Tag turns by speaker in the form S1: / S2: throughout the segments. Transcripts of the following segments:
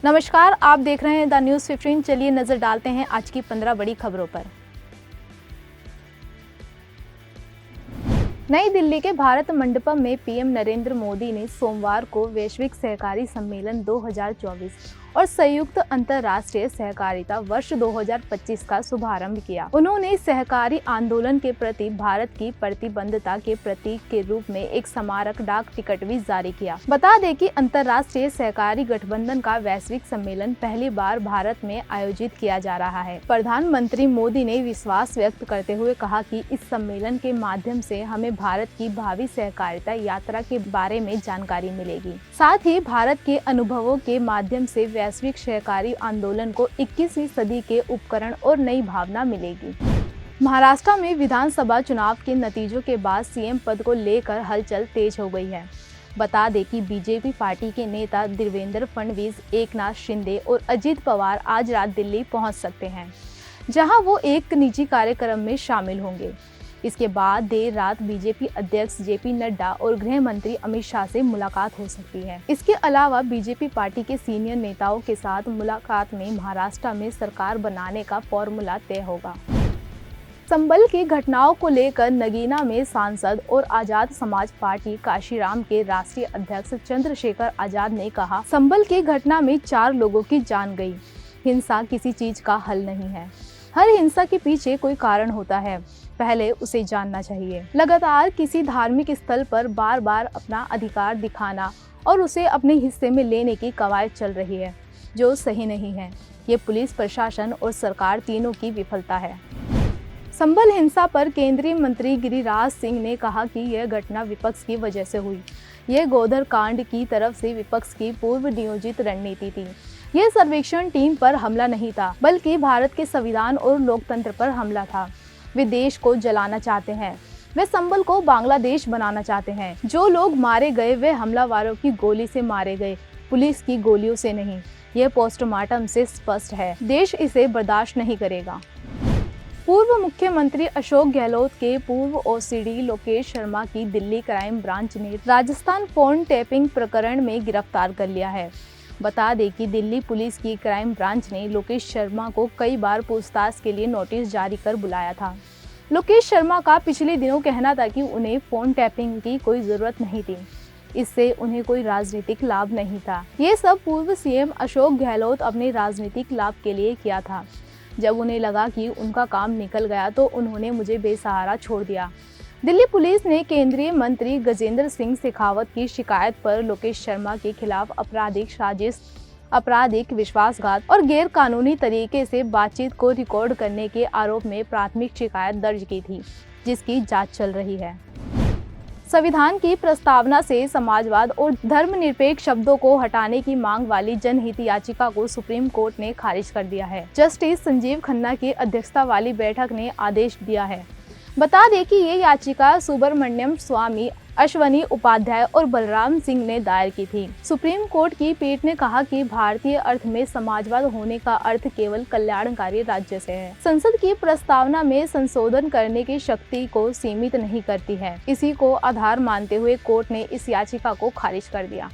S1: नमस्कार, आप देख रहे हैं द न्यूज़ 15। चलिए नजर डालते हैं आज की 15 बड़ी खबरों पर। नई दिल्ली के भारत मंडपम में पीएम नरेंद्र मोदी ने सोमवार को वैश्विक सहकारी सम्मेलन 2024 और संयुक्त अंतर्राष्ट्रीय सहकारिता वर्ष 2025 का शुभारंभ किया। उन्होंने सहकारी आंदोलन के प्रति भारत की प्रतिबद्धता के प्रतीक के रूप में एक स्मारक डाक टिकट भी जारी किया। बता दें कि अंतर्राष्ट्रीय सहकारी गठबंधन का वैश्विक सम्मेलन पहली बार भारत में आयोजित किया जा रहा है। प्रधानमंत्री मोदी ने विश्वास व्यक्त करते हुए कहा कि इस सम्मेलन के माध्यम से हमें भारत की भावी सहकारिता यात्रा के बारे में जानकारी मिलेगी। साथ ही भारत के अनुभवों के माध्यम से वैश्विक सहकारी आंदोलन को 21वीं सदी के उपकरण और नई भावना मिलेगी। महाराष्ट्र में विधानसभा चुनाव के नतीजों के बाद सीएम पद को लेकर हलचल तेज हो गई है। बता दें कि बीजेपी पार्टी के नेता देवेंद्र फडणवीस, एकनाथ शिंदे और अजित पवार आज रात दिल्ली पहुंच सकते हैं, जहां वो एक निजी कार्यक्रम में शामिल होंगे। इसके बाद देर रात बीजेपी अध्यक्ष जेपी नड्डा और गृह मंत्री अमित शाह से मुलाकात हो सकती है। इसके अलावा बीजेपी पार्टी के सीनियर नेताओं के साथ मुलाकात में महाराष्ट्र में सरकार बनाने का फॉर्मूला तय होगा। संभल की घटनाओं को लेकर नगीना में सांसद और आजाद समाज पार्टी काशीराम के राष्ट्रीय अध्यक्ष चंद्रशेखर आजाद ने कहा, संभल की घटना में 4 लोगों की जान गई। हिंसा किसी चीज का हल नहीं है। हर हिंसा के पीछे कोई कारण होता है, पहले उसे जानना चाहिए। लगातार किसी धार्मिक स्थल पर बार बार अपना अधिकार दिखाना और उसे अपने हिस्से में लेने की कवायद चल रही है, जो सही नहीं है। ये पुलिस प्रशासन और सरकार तीनों की विफलता है। संभल हिंसा पर केंद्रीय मंत्री गिरिराज सिंह ने कहा कि यह घटना विपक्ष की वजह से हुई। यह गोधर कांड की तरफ से विपक्ष की पूर्व नियोजित रणनीति थी। यह सर्वेक्षण टीम पर हमला नहीं था, बल्कि भारत के संविधान और लोकतंत्र पर हमला था। वे देश को जलाना चाहते हैं। वे संभल को बांग्लादेश बनाना चाहते हैं। जो लोग मारे गए वे हमलावरों की गोली से मारे गए, पुलिस की गोलियों से नहीं। यह पोस्टमार्टम से स्पष्ट है। देश इसे बर्दाश्त नहीं करेगा। पूर्व मुख्यमंत्री अशोक गहलोत के पूर्व ओसीडी लोकेश शर्मा की दिल्ली क्राइम ब्रांच ने राजस्थान फोन टैपिंग प्रकरण में गिरफ्तार कर लिया है। बता दें कि दिल्ली पुलिस की क्राइम ब्रांच ने लोकेश शर्मा को कई बार पूछताछ के लिए नोटिस जारी कर बुलाया था। लोकेश शर्मा का पिछले दिनों कहना था कि उन्हें फोन टैपिंग की कोई जरूरत नहीं थी, इससे उन्हें कोई राजनीतिक लाभ नहीं था। ये सब पूर्व सीएम अशोक गहलोत अपने राजनीतिक लाभ के लिए किया था। जब उन्हें लगा कि उनका काम निकल गया तो उन्होंने मुझे बेसहारा छोड़ दिया। दिल्ली पुलिस ने केंद्रीय मंत्री गजेंद्र सिंह शेखावत की शिकायत पर लोकेश शर्मा के खिलाफ आपराधिक साजिश, आपराधिक विश्वासघात और गैर कानूनी तरीके से बातचीत को रिकॉर्ड करने के आरोप में प्राथमिक शिकायत दर्ज की थी, जिसकी जांच चल रही है। संविधान की प्रस्तावना से समाजवाद और धर्मनिरपेक्ष शब्दों को हटाने की मांग वाली जनहित याचिका को सुप्रीम कोर्ट ने खारिज कर दिया है। जस्टिस संजीव खन्ना की अध्यक्षता वाली बैठक ने आदेश दिया है। बता दें कि ये याचिका सुब्रमण्यम स्वामी, अश्वनी उपाध्याय और बलराम सिंह ने दायर की थी। सुप्रीम कोर्ट की पीठ ने कहा कि भारतीय अर्थ में समाजवाद होने का अर्थ केवल कल्याणकारी राज्य से है। संसद की प्रस्तावना में संशोधन करने की शक्ति को सीमित नहीं करती है। इसी को आधार मानते हुए कोर्ट ने इस याचिका को खारिज कर दिया।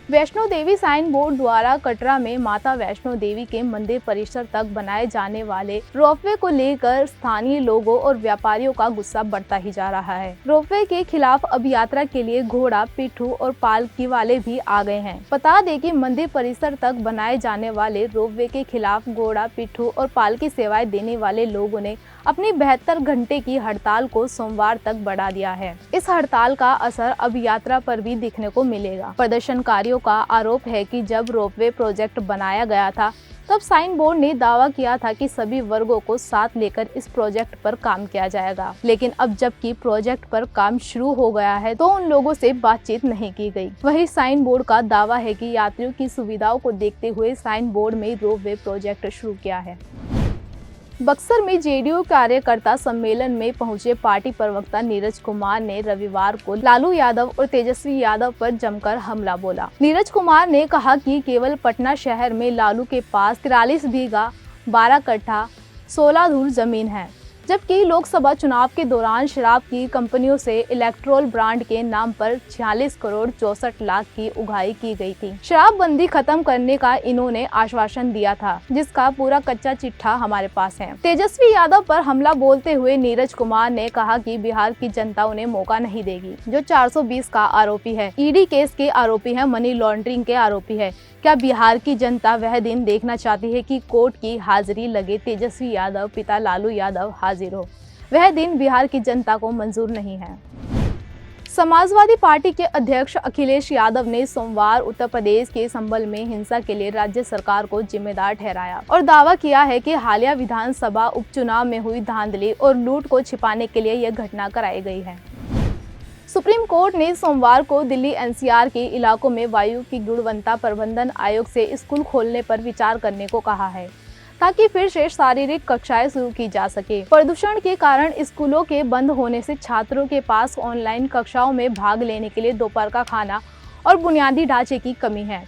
S1: वैष्णो देवी साइन बोर्ड द्वारा कटरा में माता वैष्णो देवी के मंदिर परिसर तक बनाए जाने वाले रोपवे को लेकर स्थानीय लोगों और व्यापारियों का गुस्सा बढ़ता ही जा रहा है। रोपवे के खिलाफ अब यात्रा के लिए घोड़ा, पिट्ठू और पालकी वाले भी आ गए हैं। बता दें कि मंदिर परिसर तक बनाए जाने वाले रोपवे के खिलाफ घोड़ा, पिट्ठू और पालकी सेवाएं देने वाले लोगों ने अपनी 72 घंटे की हड़ताल को सोमवार तक बढ़ा दिया है। इस हड़ताल का असर अब यात्रा पर भी दिखने को मिलेगा। प्रदर्शनकारियों का आरोप है कि जब रोपवे प्रोजेक्ट बनाया गया था तब साइन बोर्ड ने दावा किया था कि सभी वर्गों को साथ लेकर इस प्रोजेक्ट पर काम किया जाएगा, लेकिन अब जबकि प्रोजेक्ट पर काम शुरू हो गया है तो उन लोगों से बातचीत नहीं की गई। वहीं साइन बोर्ड का दावा है कि यात्रियों की सुविधाओं को देखते हुए साइन बोर्ड में रोपवे प्रोजेक्ट शुरू किया है। बक्सर में जेडीयू कार्यकर्ता सम्मेलन में पहुंचे पार्टी प्रवक्ता नीरज कुमार ने रविवार को लालू यादव और तेजस्वी यादव पर जमकर हमला बोला। नीरज कुमार ने कहा कि केवल पटना शहर में लालू के पास 43 बीघा 12 कट्ठा 16 धूर जमीन है। जबकि लोकसभा चुनाव के दौरान शराब की कंपनियों से इलेक्ट्रोल ब्रांड के नाम पर 46 करोड़ 64 लाख की उगाही की गई थी। शराबबंदी खत्म करने का इन्होंने आश्वासन दिया था, जिसका पूरा कच्चा चिट्ठा हमारे पास है। तेजस्वी यादव पर हमला बोलते हुए नीरज कुमार ने कहा कि बिहार की जनता उन्हें मौका नहीं देगी। जो 420 का आरोपी है, ईडी केस के आरोपी है, मनी लॉन्ड्रिंग के आरोपी है। क्या बिहार की जनता वह दिन देखना चाहती है कि कोर्ट की हाजिरी लगे तेजस्वी यादव पिता लालू यादव हाजिर हो? वह दिन बिहार की जनता को मंजूर नहीं है। समाजवादी पार्टी के अध्यक्ष अखिलेश यादव ने सोमवार उत्तर प्रदेश के संभल में हिंसा के लिए राज्य सरकार को जिम्मेदार ठहराया और दावा किया है कि हालिया विधानसभा उपचुनाव में हुई धांधली और लूट को छिपाने के लिए यह घटना कराई गई है। सुप्रीम कोर्ट ने सोमवार को दिल्ली एनसीआर के इलाकों में वायु की गुणवत्ता प्रबंधन आयोग से स्कूल खोलने पर विचार करने को कहा है, ताकि फिर से शारीरिक कक्षाएं शुरू की जा सके। प्रदूषण के कारण स्कूलों के बंद होने से छात्रों के पास ऑनलाइन कक्षाओं में भाग लेने के लिए दोपहर का खाना और बुनियादी ढांचे की कमी है।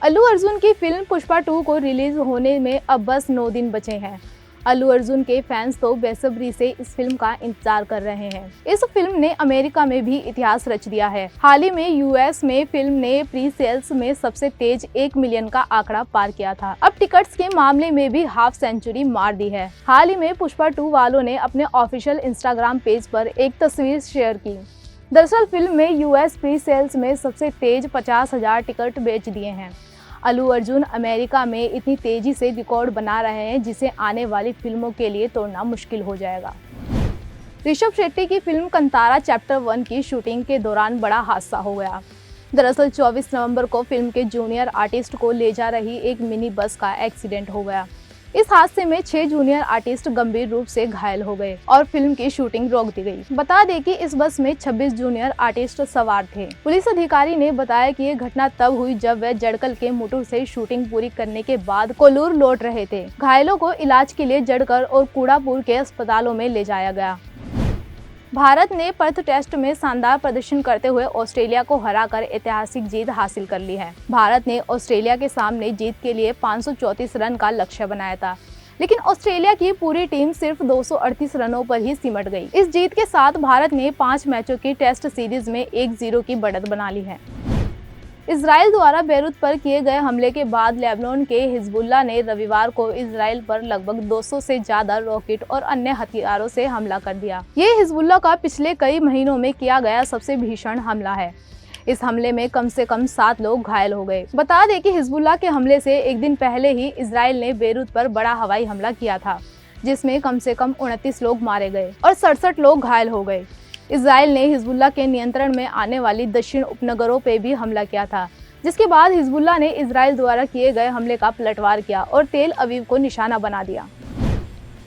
S1: अल्लू अर्जुन की फिल्म पुष्पा 2 को रिलीज होने में अब बस 9 दिन बचे हैं। अल्लू अर्जुन के फैंस तो बेसब्री से इस फिल्म का इंतजार कर रहे हैं। इस फिल्म ने अमेरिका में भी इतिहास रच दिया है। हाल ही में यूएस में फिल्म ने प्री सेल्स में सबसे तेज 1 मिलियन का आंकड़ा पार किया था। अब टिकट्स के मामले में भी हाफ सेंचुरी मार दी है। हाल ही में पुष्पा 2 वालों ने अपने ऑफिशियल इंस्टाग्राम पेज पर एक तस्वीर शेयर की। दरअसल फिल्म में यूएस प्री सेल्स में सबसे तेज 50,000 टिकट बेच दिए हैं। अल्लू अर्जुन अमेरिका में इतनी तेजी से रिकॉर्ड बना रहे हैं, जिसे आने वाली फिल्मों के लिए तोड़ना मुश्किल हो जाएगा। ऋषभ शेट्टी की फिल्म कंतारा चैप्टर 1 की शूटिंग के दौरान बड़ा हादसा हो गया। दरअसल 24 नवंबर को फिल्म के जूनियर आर्टिस्ट को ले जा रही एक मिनी बस का एक्सीडेंट हो गया। इस हादसे में 6 जूनियर आर्टिस्ट गंभीर रूप से घायल हो गए और फिल्म की शूटिंग रोक दी गई। बता दें कि इस बस में 26 जूनियर आर्टिस्ट सवार थे। पुलिस अधिकारी ने बताया कि ये घटना तब हुई जब वे जड़कल के मुटुर से शूटिंग पूरी करने के बाद कोल्लूर लौट रहे थे। घायलों को इलाज के लिए जड़कल और कूड़ापुर के अस्पतालों में ले जाया गया। भारत ने पर्थ टेस्ट में शानदार प्रदर्शन करते हुए ऑस्ट्रेलिया को हराकर ऐतिहासिक जीत हासिल कर ली है। भारत ने ऑस्ट्रेलिया के सामने जीत के लिए 534 रन का लक्ष्य बनाया था, लेकिन ऑस्ट्रेलिया की पूरी टीम सिर्फ 238 रनों पर ही सिमट गई। इस जीत के साथ भारत ने 5 मैचों की टेस्ट सीरीज में 1-0 की बढ़त बना ली है। इजराइल द्वारा बेरूत पर किए गए हमले के बाद लेबनान के हिजबुल्लाह ने रविवार को इजराइल पर लगभग 200 से ज्यादा रॉकेट और अन्य हथियारों से हमला कर दिया। ये हिजबुल्लाह का पिछले कई महीनों में किया गया सबसे भीषण हमला है। इस हमले में कम से कम 7 लोग घायल हो गए। बता दें कि हिजबुल्लाह के हमले से एक दिन पहले ही इजराइल ने बेरूत पर बड़ा हवाई हमला किया था, जिसमें कम से कम 29 लोग मारे गए और 67 लोग घायल हो गए। इजराइल ने हिजबुल्लाह के नियंत्रण में आने वाली दक्षिण उपनगरों पर भी हमला किया था, जिसके बाद हिजबुल्लाह ने इजराइल द्वारा किए गए हमले का पलटवार किया और तेल अवीव को निशाना बना दिया।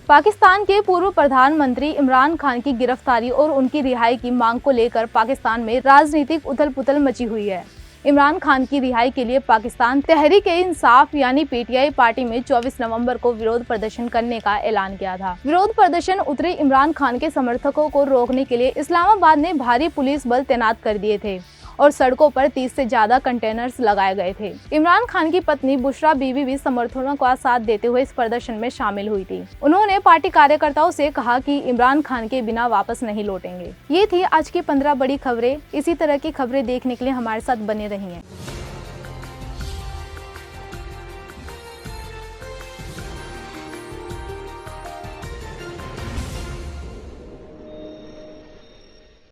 S1: पाकिस्तान के पूर्व प्रधानमंत्री इमरान खान की गिरफ्तारी और उनकी रिहाई की मांग को लेकर पाकिस्तान में राजनीतिक उथल-पुथल मची हुई है। इमरान खान की रिहाई के लिए पाकिस्तान तहरीक-ए-इंसाफ यानी पीटीआई पार्टी में 24 नवंबर को विरोध प्रदर्शन करने का ऐलान किया था। विरोध प्रदर्शन उतरे इमरान खान के समर्थकों को रोकने के लिए इस्लामाबाद ने भारी पुलिस बल तैनात कर दिए थे और सड़कों पर 30 से ज्यादा कंटेनर्स लगाए गए थे। इमरान खान की पत्नी बुशरा बीबी भी समर्थकों का साथ देते हुए इस प्रदर्शन में शामिल हुई थी। उन्होंने पार्टी कार्यकर्ताओं से कहा कि इमरान खान के बिना वापस नहीं लौटेंगे। ये थी आज की 15 बड़ी खबरें। इसी तरह की खबरें देखने के लिए हमारे साथ बने रहिए।